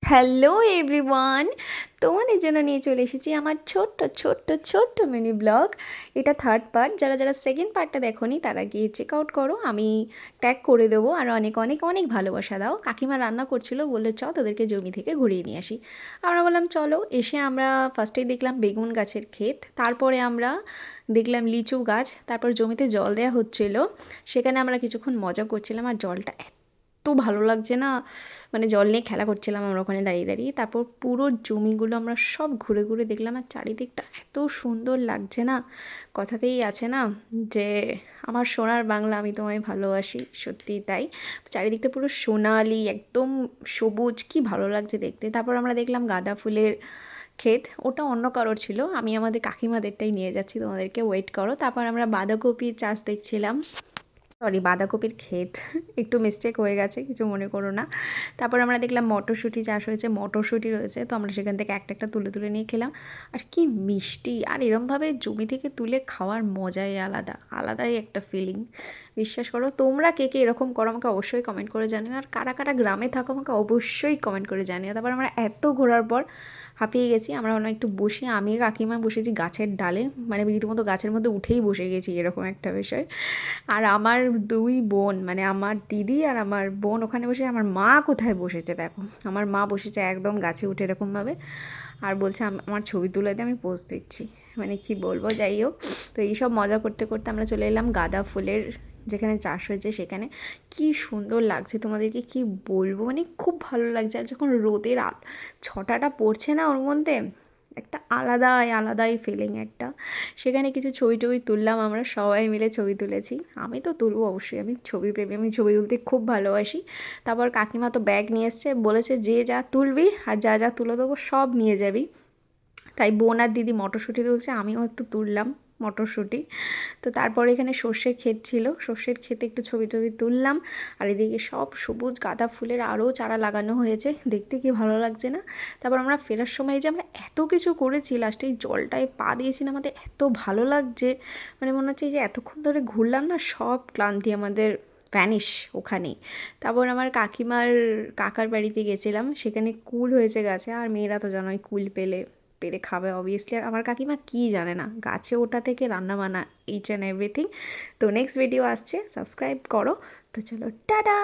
Hello everyone, তোমাদের জন্য নিয়ে চলে এসেছি আমার ছোট্ট ছোট্ট ছোট্ট মিনি ব্লগ। এটা থার্ড পার্ট। যারা যারা সেকেন্ড পার্টটা দেখোনি তারা গিয়ে চেক আউট করো, আমি ট্যাগ করে দেবো। আর অনেক অনেক অনেক ভালোবাসা দাও। কাকিমা রান্না করছিল, বললো চ তোদেরকে জমি থেকে ঘুরিয়ে নিয়ে আসি। আমরা বললাম চলো। এসে আমরা ফার্স্টেই দেখলাম বেগুন গাছের ক্ষেত, তারপরে আমরা দেখলাম লিচু গাছ, তারপর জমিতে জল দেওয়া হচ্ছিল। সেখানে আমরা কিছুক্ষণ মজা করছিলাম, আর জলটা এত ভালো লাগছে না, মানে জল নিয়ে খেলা করছিলাম আমরা ওখানে দাঁড়িয়ে দাঁড়িয়ে। তারপর পুরো জমিগুলো আমরা সব ঘুরে ঘুরে দেখলাম, আর চারিদিকটা এত সুন্দর লাগছে না। কথাতেই আছে না যে আমার সোনার বাংলা, আমি তোমায় ভালোবাসি, সত্যিই তাই। চারিদিকটা পুরো সোনালি, একদম সবুজ, কি ভালো লাগছে দেখতে। তারপর আমরা দেখলাম গাঁদা ফুলের ক্ষেত, ওটা অন্য কারোর ছিল, আমি আমাদের কাকিমাদেরটাই নিয়ে যাচ্ছি, তোমাদেরকে ওয়েট করো। তারপর আমরা বাঁধাকপির চাষ দেখছিলাম, সরি বাঁধাকপির ক্ষেত, একটু মিস্টেক হয়ে গেছে, কিছু মনে করো না। তারপর আমরা দেখলাম মটরশুঁটি চাষ হয়েছে, মটরশুঁটি রয়েছে, তো আমরা সেখান থেকে একটা একটা তুলে তুলে নিয়ে খেলাম। আর কি মিষ্টি! আর এরমভাবে জমি থেকে তুলে খাওয়ার মজাই আলাদা, আলাদাই একটা ফিলিং। বিশ্বাস করো, তোমরা কে কে এরকম করো আমাকে অবশ্যই কমেন্ট করে জানিও। আর কারা কারা গ্রামে থাকো আমাকে অবশ্যই কমেন্ট করে জানিও। তারপর আমরা এত ঘোরার পর হাঁপিয়ে গেছি, আমরা ভাবলাম একটু বসি। আমি কাকিমা বসেছি গাছের ডালে, মানে রীতিমতো গাছের মধ্যে উঠেই বসে গেছি, এরকম একটা বিষয়। আর আমার দুই বোন, মানে আমার দিদি আর আমার বোন ওখানে বসে, আমার মা কোথায় বসেছে দেখো, আমার মা বসেছে একদম গাছে উঠে এরকমভাবে, আর বলছে আমার ছবি তুলে দিয়ে আমি পোজ দিচ্ছি। মানে কি বলবো, যাই হোক। তো এইসব মজা করতে করতে আমরা চলে এলাম গাঁদা ফুলের যেখানে চাষ হয়েছে সেখানে। কি সুন্দর লাগছে তোমাদেরকে কি বলবো, মানে খুব ভালো লাগছে। আর যখন রোদের ছটাটা পড়ছে না ওর মধ্যে, একটা আলাদাই আলাদাই ফিলিং একটা। সেখানে কিছু ছবি টবি তুললাম, আমরা সবাই মিলে ছবি তুলেছি। আমি তো তুলবো অবশ্যই, আমি ছবি প্রেমী, আমি ছবি তুলতে খুব ভালোবাসি। তারপর কাকিমা তো ব্যাগ নিয়ে এসছে, বলেছে যে যা তুলবি আর যা যা তুলে দেবো সব নিয়ে যাবি। তাই বোন আর দিদি মটরশুঁটি তুলছে, আমিও একটু তুললাম মটরশুঁটি। তো তারপরে এখানে সর্ষের ক্ষেত ছিল, সর্ষের ক্ষেতে একটু ছবি টবি তুললাম। আর এদিকে সব সবুজ গাঁদা ফুলের আরও চারা লাগানো হয়েছে, দেখতে কি ভালো লাগছে না। তারপর আমরা ফেরার সময় যে আমরা এত কিছু করেছি, লাস্টে এই জলটায় পা দিয়েছিলাম, আমাদের এত ভালো লাগছে, মানে মনে হচ্ছে এই যে এতক্ষণ ধরে ঘুরলাম না, সব ক্লান্তি আমাদের ভ্যানিশ ওখানেই। তারপর আমার কাকিমার কাকার বাড়িতে গেছিলাম, সেখানে কুল হয়েছে গাছে, আর মেয়েরা তো জানোই কুল পেলে পেরে খাবে অবভিয়াসলি। আর আমার কাকিমা কী জানে না, গাছে ওঠা থেকে রান্না বান্না, ইচ অ্যান্ড এভরিথিং। তো নেক্সট ভিডিও আসছে, সাবস্ক্রাইব করো। তো চলো টাটা।